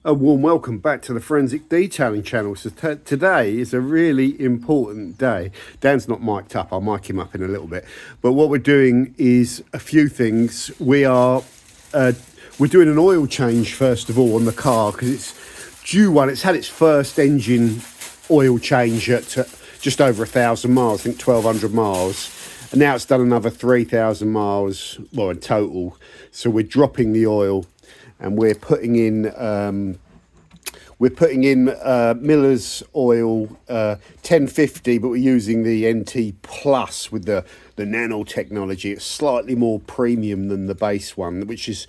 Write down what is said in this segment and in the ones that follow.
A warm welcome back to the Forensic Detailing channel. So today is a really important day. Dan's not mic'd up, I'll mic him up in a little bit. But what we're doing is a few things. We're doing an oil change first of all on the car because it's due one. It's had its first engine oil change at just over 1,000 miles, I think 1,200 miles. And now it's done another 3,000 miles, well, in total. So we're dropping the oil and we're putting in Miller's oil 1050, but we're using the NT Plus with the nanotechnology. It's slightly more premium than the base one, which is,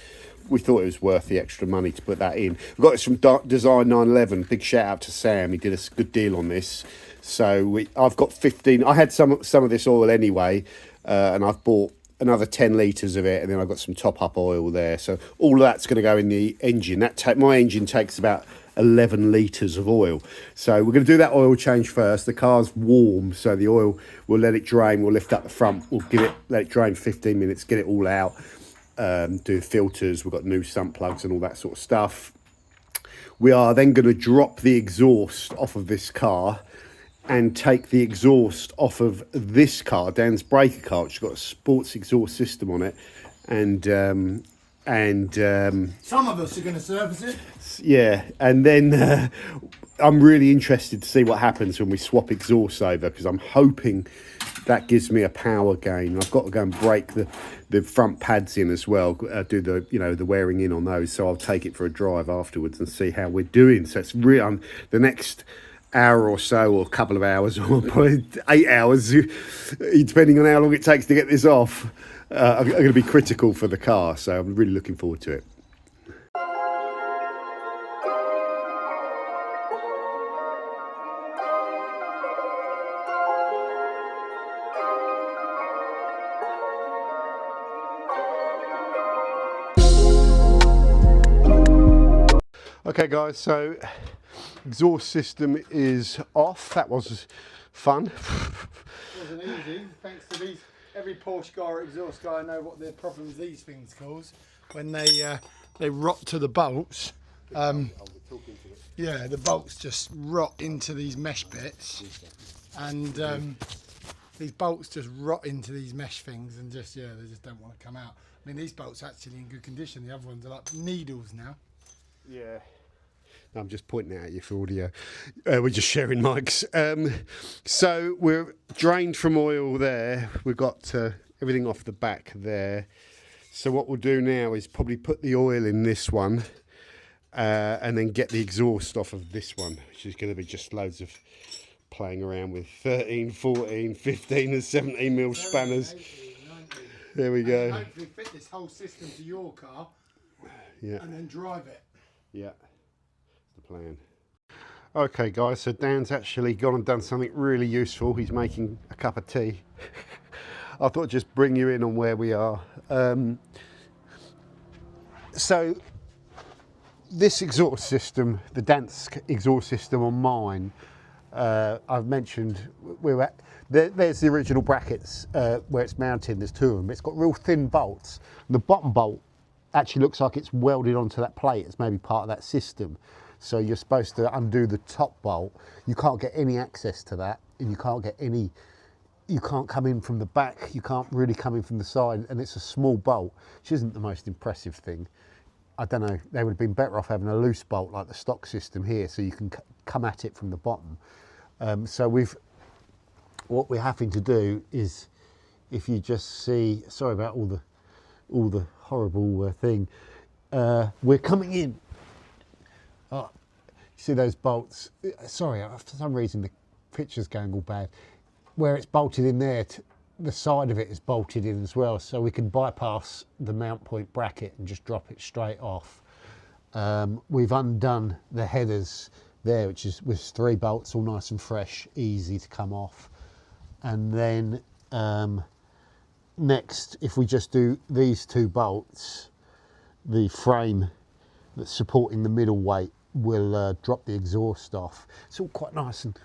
we thought it was worth the extra money to put that in. We got this from Design 911. Big shout out to Sam. He did a good deal on this. So I've got 15. I had some of this oil anyway, and I've bought another 10 litres of it, and then I've got some top up oil there. So all of that's going to go in the engine. My engine takes about 11 litres of oil. So we're going to do that oil change first. The car's warm, so the oil, we'll let it drain. We'll lift up the front. We'll let it drain for 15 minutes, get it all out, do filters. We've got new sump plugs and all that sort of stuff. We are then going to drop the exhaust off of this car and take the exhaust off of this car, Dan's breaker car, which has got a sports exhaust system on it, and some of us are going to service it. Yeah, and then I'm really interested to see what happens when we swap exhausts over, because I'm hoping that gives me a power gain. I've got to go and break the front pads in as well, do the wearing in on those. So I'll take it for a drive afterwards and see how we're doing. So it's really the next hour or so, or a couple of hours, or probably 8 hours, depending on how long it takes to get this off, are going to be critical for the car. So I'm really looking forward to it. Okay guys, so exhaust system is off. That was fun. Wasn't easy, thanks to these. Every Porsche guy or exhaust guy know what the problems these things cause when they rot to the bolts. Yeah, the bolts just rot into these mesh bits, and these bolts just rot into these mesh things, and they just don't want to come out. I mean, these bolts are actually in good condition. The other ones are like needles now. Yeah. I'm just pointing out at you for audio. We're just sharing mics. So we're drained from oil there. We've got everything off the back there. So what we'll do now is probably put the oil in this one and then get the exhaust off of this one, which is going to be just loads of playing around with 13, 14, 15 and 17 mil spanners. 18, there we go. And hopefully fit this whole system to your car, yeah, and then drive it. Yeah. Plan. Okay guys, so Dan's actually gone and done something really useful. He's making a cup of tea. I thought I'd just bring you in on where we are. So this exhaust system, the Dansk exhaust system on mine, I've mentioned there's the original brackets where it's mounted. There's two of them. It's got real thin bolts. The bottom bolt actually looks like it's welded onto that plate. It's maybe part of that system. So you're supposed to undo the top bolt. You can't get any access to that, and you can't come in from the back. You can't really come in from the side, and it's a small bolt, which isn't the most impressive thing. I don't know, they would have been better off having a loose bolt like the stock system here, so you can come at it from the bottom. So what we're having to do is, if you just see, sorry about all the horrible thing, we're coming in. Oh, you see those bolts? Sorry, for some reason the picture's going all bad. Where it's bolted in there, the side of it is bolted in as well, so we can bypass the mount point bracket and just drop it straight off. We've undone the headers there, which is with 3 bolts, all nice and fresh, easy to come off. And then next, if we just do these 2 bolts, the frame that's supporting the middle weight will drop the exhaust off. It's all quite nice and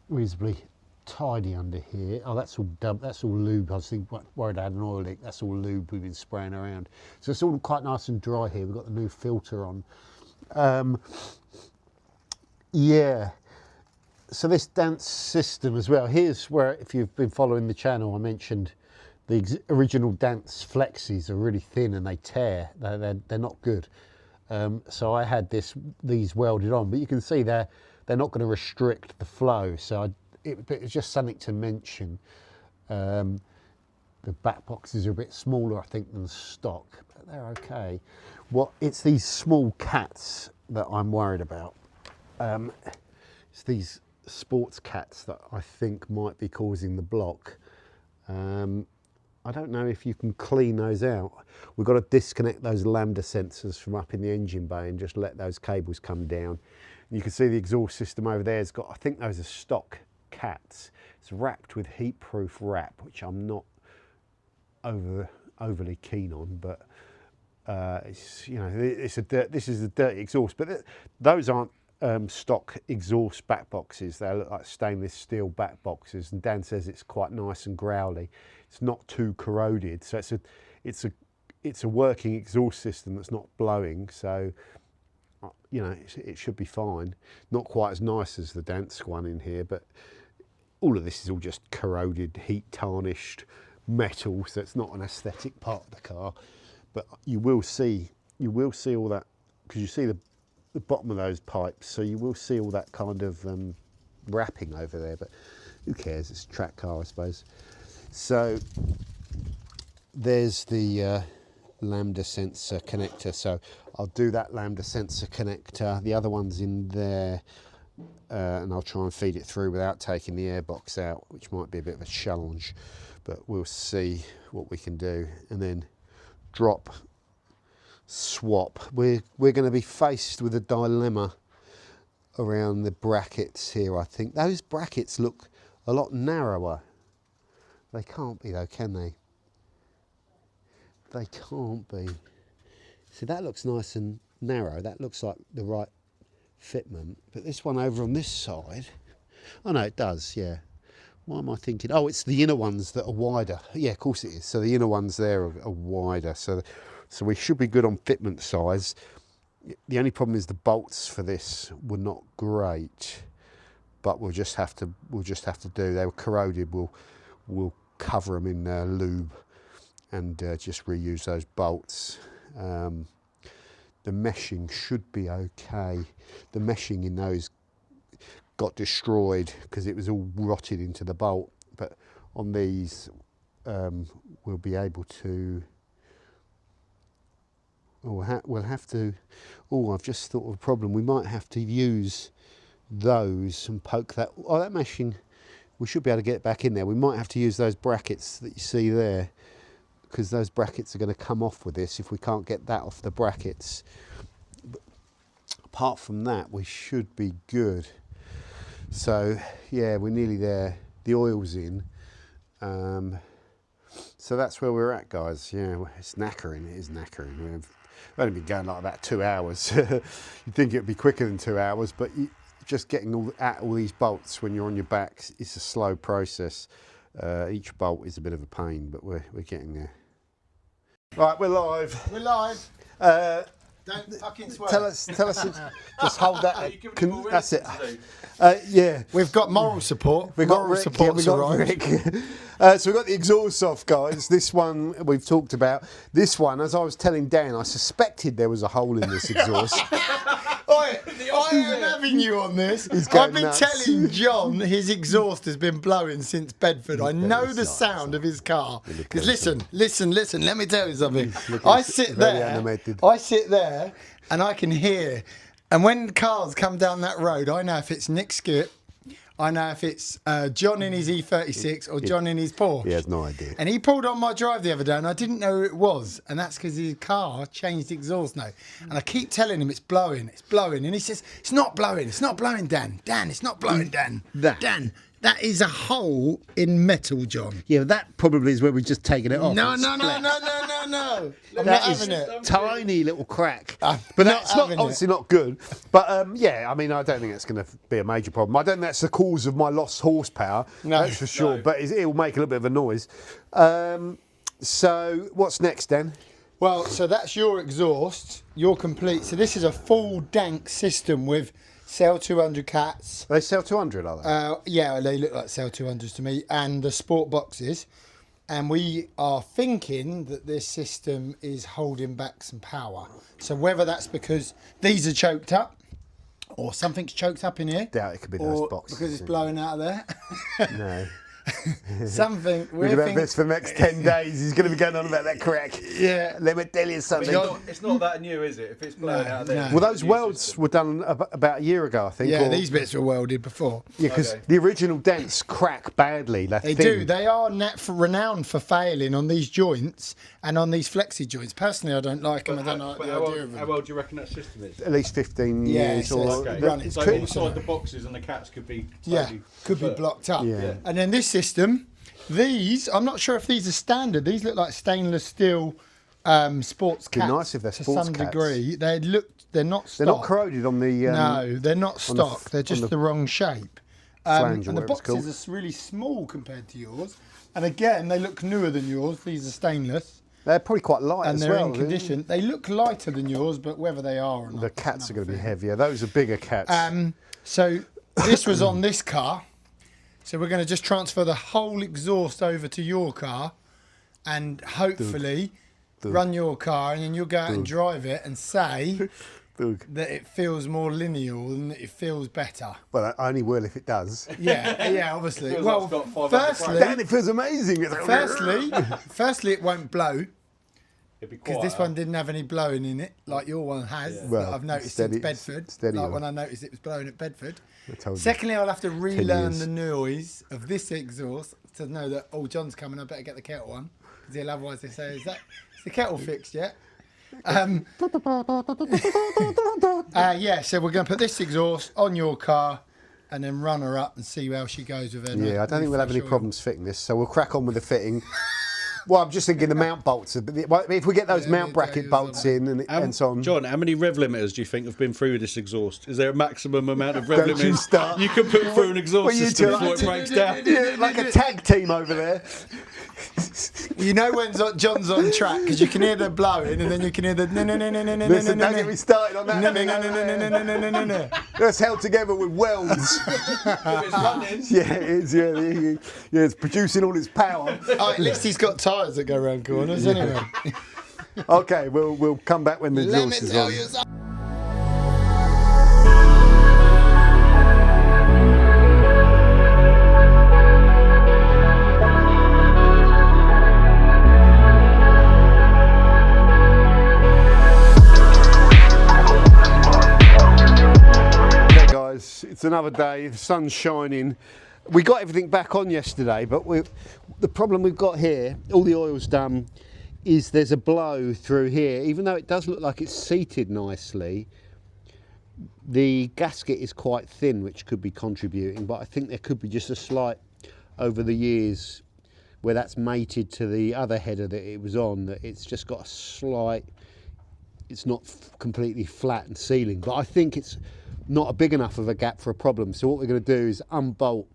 reasonably tidy under here. Oh, that's all dump. That's all lube. I was worried I had an oil leak. That's all lube we've been spraying around. So it's all quite nice and dry here. We've got the new filter on. Yeah. So this dance system as well. Here's where, if you've been following the channel, I mentioned the original dance flexes are really thin and they tear. They're not good. So I had these welded on, but you can see they're not going to restrict the flow. So it's just something to mention. The back boxes are a bit smaller, I think, than stock, but they're okay. It's these small cats that I'm worried about. It's these sports cats that I think might be causing the block. I don't know if you can clean those out. We've got to disconnect those lambda sensors from up in the engine bay and just let those cables come down. And you can see the exhaust system over there has got, I think those are stock cats. It's wrapped with heat-proof wrap, which I'm not overly keen on, but it's, you know, this is a dirty exhaust. But those aren't stock exhaust back boxes. They look like stainless steel back boxes, and Dan says it's quite nice and growly. It's not too corroded, so it's a working exhaust system that's not blowing. So you know, it should be fine. Not quite as nice as the Dansk one in here, but all of this is all just corroded, heat tarnished metal, so it's not an aesthetic part of the car. But you will see all that, because you see the bottom of those pipes, so you will see all that kind of wrapping over there, but who cares? It's a track car, I suppose. So there's the lambda sensor connector, so I'll do that lambda sensor connector. The other one's in there, and I'll try and feed it through without taking the airbox out, which might be a bit of a challenge, but we'll see what we can do. And then drop, swap. We're going to be faced with a dilemma around the brackets here. I think those brackets look a lot narrower. They can't be though, can they? They can't be. See, that looks nice and narrow. That looks like the right fitment. But this one over on this side, oh no, it does, yeah. What am I thinking? Oh, it's the inner ones that are wider. Yeah, of course it is. So the inner ones there are wider. So we should be good on fitment size. The only problem is the bolts for this were not great, but we'll just have to do. They were corroded. We'll cover them in lube and just reuse those bolts. The meshing should be okay. The meshing in those got destroyed because it was all rotted into the bolt, but on these we'll be able to. We'll have to. Oh, I've just thought of a problem. We might have to use those and poke that. Oh, that meshing. We should be able to get it back in there. We might have to use those brackets that you see there, because those brackets are going to come off with this if we can't get that off the brackets. But apart from that, we should be good. So yeah, we're nearly there. The oil's in. So that's where we're at, guys. Yeah, it's knackering. It is knackering. We've only been going like about 2 hours. You'd think it'd be quicker than 2 hours, but just getting all these bolts when you're on your back is a slow process. Each bolt is a bit of a pain, but we're getting there. Right, we're live. We're live. Don't fucking swear. Tell us. Just hold that. That's it. Yeah, We've got moral support. we got moral Rick. support. Yeah, we got Rick. So we've got the exhaust off, guys. This one we've talked about. This one, as I was telling Dan, I suspected there was a hole in this exhaust. I am having you on this. I've going been nuts. telling John his exhaust has been blowing since Bedford. I know the sound of his car. Because listen, let me tell you something. I sit very animated. there and I can hear. And when cars come down that road, I know if it's Nick Skip, I know if it's John in his E36 or John in his Porsche. He has no idea. And he pulled on my drive the other day and I didn't know who it was. And that's because his car changed exhaust now. And I keep telling him it's blowing. And he says, it's not blowing, Dan. Dan, it's not blowing, Dan. Dan, that is a hole in metal, John. Yeah, that probably is where we've just taken it off. No. I'm not having it. Tiny little crack. I'm But not that's not having it. obviously not good. But yeah, I mean, I don't think that's going to be a major problem. I don't think that's the cause of my lost horsepower. No. That's for sure. No. But it will make a little bit of a noise. So what's next, Dan? Well, so that's your exhaust, your complete. So this is a full dank system with Cell 200 cats. They sell 200, are they? Yeah, they look like Cell 200s to me, and the sport boxes. And we are thinking that this system is holding back some power. So whether that's because these are choked up, or something's choked up in here, Doubt it could be those or boxes. because it's blowing out of there. No. Something. We're about this for the next 10 days. He's going to be going on about that crack. Yeah. Let me tell you something. It's not that new, is it? If it's blowing out there. no. Well, those welds were done about a year ago, I think. Yeah, or- these bits were welded before. Yeah, because Okay. the original dents crack badly. They're They thin. do. They are renowned for failing on these joints and on these flexi joints. Personally, I don't like them. I don't like the idea of them. How old do you reckon that system is? At least 15 Yeah, years. so or it's- the- run it. So could- inside the boxes and the cats could be Yeah, totally could be burnt. blocked up. Yeah. And then this system, I'm not sure if these are standard. These look like stainless steel sports Be cats nice if they're to sports some cats. degree. They're not stock. They're not corroded on the. No, they're not the stock. f- They're on just the the wrong shape. flange or And the whatever it's called. boxes are really small compared to yours. And again, they look newer than yours. These are stainless. They're probably quite light And as they're well. in condition. They look lighter than yours, but whether they are or not. The cats are going to be heavier. Those are bigger cats. So this was on this car. So we're going to just transfer the whole exhaust over to your car and hopefully run your car, and then you'll go out and drive it and say Doug. that it feels more lineal and that it feels better. Well, I only will if it does. Yeah, obviously. Feels Well, like it's got 500 firstly, Dan, it feels amazing. firstly, it won't blow. It'd be Because quiet. this one didn't have any blowing in it, like your one has. Yeah. That Well, I've noticed steady- since Bedford. steady Like one. when I noticed it was blowing at Bedford. I told you. Secondly, I'll have to relearn years. the noise of this exhaust to know that, oh, John's coming, I better get the kettle on. Because he'll otherwise they say, is the kettle fixed yet? Yeah, so we're going to put this exhaust on your car and then run her up and see how she goes with her. Yeah, I don't think we'll have any fresh oil. problems fitting this, so we'll crack on with the fitting. Well, I'm just thinking the mount bolts. If we get those Yeah, mount yeah, bracket yeah, bolts in and so on. John, how many rev limiters do you think have been through this exhaust? Is there a maximum amount of rev Don't you limiters start. you can put through an exhaust Well, you system two before like it breaks down? Yeah, like a tag team over there. You know when John's on track because you can hear the blowing and then you can hear the no. Listen, don't get me started on that. No. That's held together with welds. If it's running. Yeah, it is. Yeah, it's producing all its power. Oh, at least he's got tyres that go round corners anyway. Okay, we'll come back when the Let me exhaust is tell on. you something. Okay, guys, it's another day. The sun's shining. We got everything back on yesterday, but the problem we've got here, all the oil's done, is there's a blow through here. Even though it does look like it's seated nicely, the gasket is quite thin, which could be contributing, but I think there could be just a slight, over the years, where that's mated to the other header that it was on, that it's just got a slight, it's not completely flat and sealing, but I think it's not a big enough of a gap for a problem. So what we're going to do is unbolt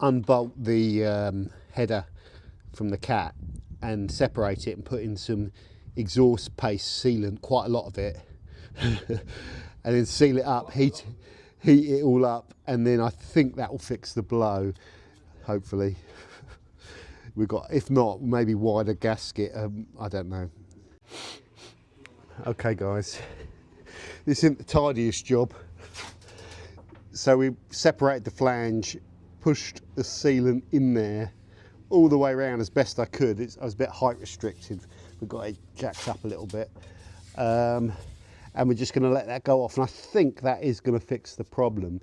the header from the cat and separate it and put in some exhaust paste sealant, quite a lot of it, and then seal it up, heat it all up, and then I think that will fix the blow, hopefully. We've got, if not, maybe wider gasket, I don't know. Okay guys, this isn't the tidiest job. So we separated the flange, pushed the sealant in there all the way around as best I could. I was a bit height restricted. We got it jacked up a little bit. And we're just going to let that go off. And I think that is going to fix the problem.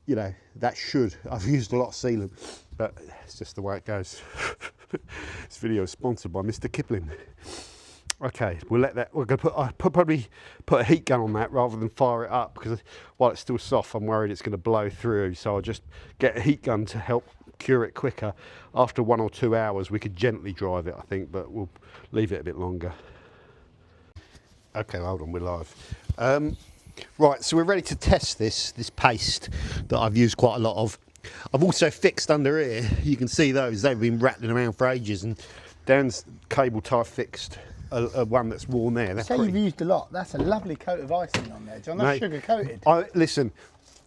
You know, that should. I've used a lot of sealant, but it's just the way it goes. This video is sponsored by Mr. Kipling. Okay, we'll let that. We're going to probably put a heat gun on that rather than fire it up, because while it's still soft, I'm worried it's going to blow through. So I'll just get a heat gun to help cure it quicker. After 1 or 2 hours, we could gently drive it, I think, but we'll leave it a bit longer. Okay, hold on, we're live. Right, so we're ready to test this paste that I've used quite a lot of. I've also fixed under here. You can see those; they've been rattling around for ages, and Dan's cable tie fixed a one that's worn there. They're Say pretty. you've used a lot. That's a lovely coat of icing on there, John. That's Mate, sugar coated. Listen,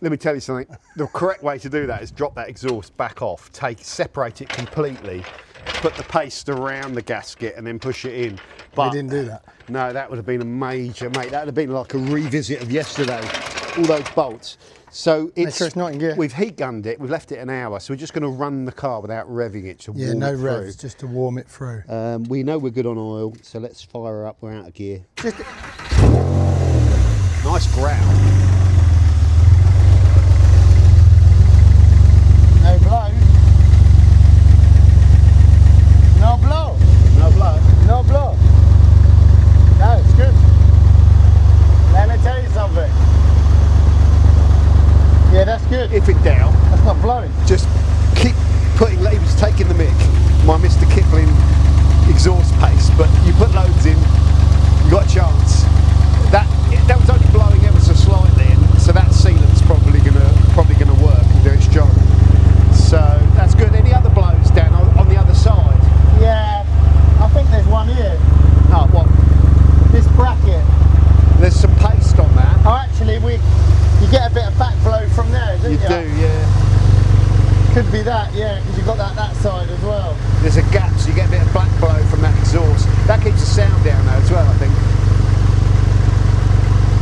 let me tell you something. The correct way to do that is drop that exhaust back off, separate it completely, put the paste around the gasket, and then push it in. But We didn't do that. No, that would have been a major, mate. That would have been like a revisit of yesterday. All those bolts. So Make sure it's not in gear. We've heat gunned it. We've left it an hour, so we're just going to run the car without revving it to Yeah, warm no it through. revs, just to warm it through. We know we're good on oil, so let's fire her up. We're out of gear. Just, Nice growl. no blow. No blow. No blow. No blow. No, it's good. Let me tell you something. Yeah, that's good. If in doubt, That's not blowing. just keep putting. He was taking the mick. My Mr. Kipling exhaust paste, but you put loads in, you got a chance. That was only blowing ever so slightly, and so that sealant's probably gonna work and do its job. So that's good. Any other blows down on the other side? Yeah, I think there's one here. Oh, what? This bracket. There's some paste on that. Oh, actually, you get a bit of back blow from there, don't you? You do, yeah. Could be that, yeah, because you've got that side as well. There's a gap, so you get a bit of black blow from that exhaust. That keeps the sound down though as well, I think.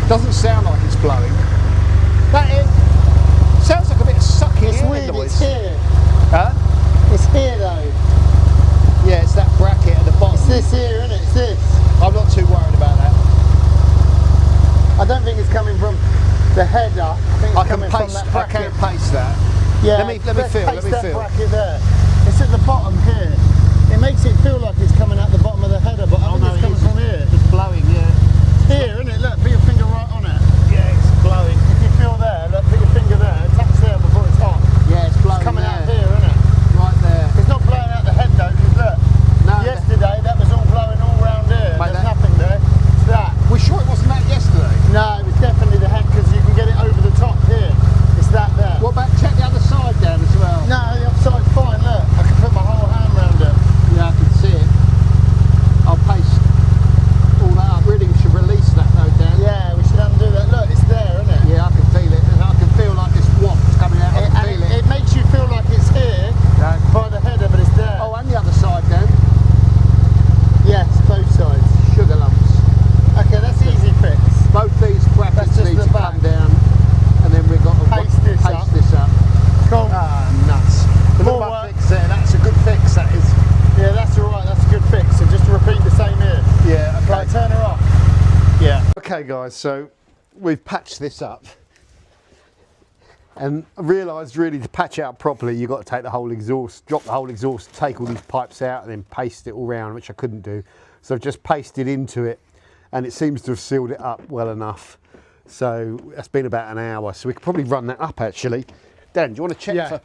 Doesn't sound like it's blowing. That is, sounds like a bit of sucking It's air weird, noise. it's here. Huh? It's here though. Yeah, it's that bracket at the bottom. It's this here, isn't it? It's this. I'm not too worried about that. I don't think it's coming from the header. I think it's I can coming from paste. that I bracket. can paste that. Yeah, Let me let's feel. Let paste me that feel. bracket there. It's at the bottom here. It makes it feel like it's coming out the bottom of the header, but I think it's coming from here. It's blowing. Yeah. Here, isn't it? Look, put your finger right on it. Yeah, it's blowing. If you feel there, look, put your finger there. Touch there before it's hot. Yeah, it's blowing. It's coming there. out here, isn't it? Right there. It's not blowing out the head though, because look, No. yesterday that was all blowing all round here. Mate, There's that- nothing there. It's that. We're sure it wasn't that yesterday. No, it was definitely the head because you can get it over the top here. It's that there. What about check the other side down as well? No, the upside's fine, look. I can put my whole hand round it. Yeah, I can see it. I'll paste all that up. Really, we should release that though, Dan. Yeah, we should undo that. Look, it's there, isn't it? Yeah, I can feel it. I can feel like this waft coming out. I can And feel it. it makes you feel like it's here No. by the header, but it's there. Oh, and the other side, Dan. Yes, both sides. Sugar lumps. Okay, that's easy fix. Both these brackets That's just need the to back. come down, and then we've got to Paste this up. this up. Cool. Ah, nuts. The More little work. fix there. That's a good fix. That is. Yeah, that's all right. That's a good fix. So just repeat the same here. Yeah. Okay. Right, turn her off. Yeah. Okay, guys. So we've patched this up. And I realised really to patch it up properly, you've got to take the whole exhaust, drop the whole exhaust, take all these pipes out and then paste it all round, which I couldn't do. So I've just pasted into it and it seems to have sealed it up well enough. So that's been about an hour. So we could probably run that up actually. Dan, do you want to check? Yeah.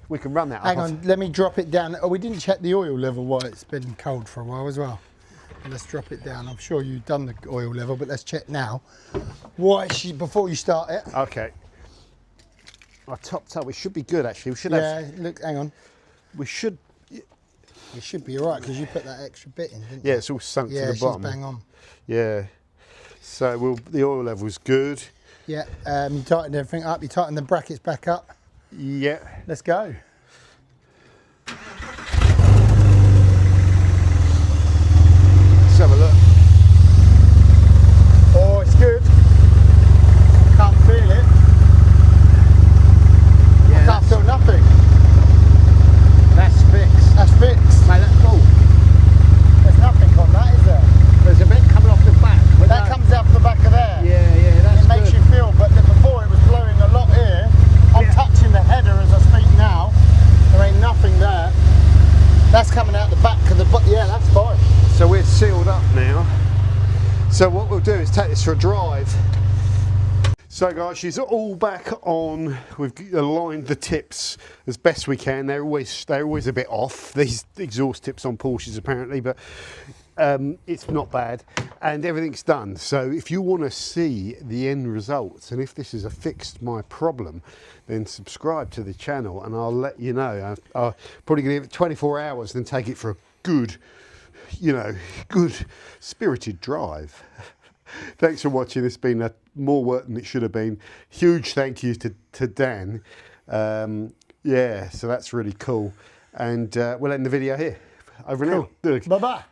We can run that up. Hang on, let me drop it down. Oh, we didn't check the oil level while it's been cold for a while as well. Let's drop it down. I'm sure you've done the oil level, but let's check now. Before you start it. Okay. I topped up. We should be good actually. We should have. Yeah, look, hang on. We should. You should be all right because you put that extra bit in, didn't you? Yeah, it's all sunk Yeah, to the she's bottom. bang on. Yeah. So the oil level's good. Yeah, you tightened everything up. You tightened the brackets back up. Yeah. Let's go. Let's have a look. Oh, it's good. Can't feel it. Yeah, I can't feel nothing. that's fixed. That's fixed. Mate, that's cool. There's nothing on that, is there? There's a bit coming off the back. But That no. comes out from the back of there. Yeah, that's It makes good. you feel, but before it was blowing a lot here. I'm Yeah. touching the header as I speak now. There ain't nothing there. That's coming out the back of the yeah, that's fine. So we're sealed up now. So what we'll do is take this for a drive. So guys, she's all back on. We've aligned the tips as best we can. They're always a bit off, these exhaust tips on Porsches apparently, but it's not bad and everything's done. So if you want to see the end results and if this has fixed my problem, then subscribe to the channel and I'll let you know. I'll probably give it 24 hours and then take it for a good you know, good spirited drive. Thanks for watching. It's been more work than it should have been. Huge thank you to Dan. Yeah, so that's really cool. And we'll end the video here. Over now. Bye bye.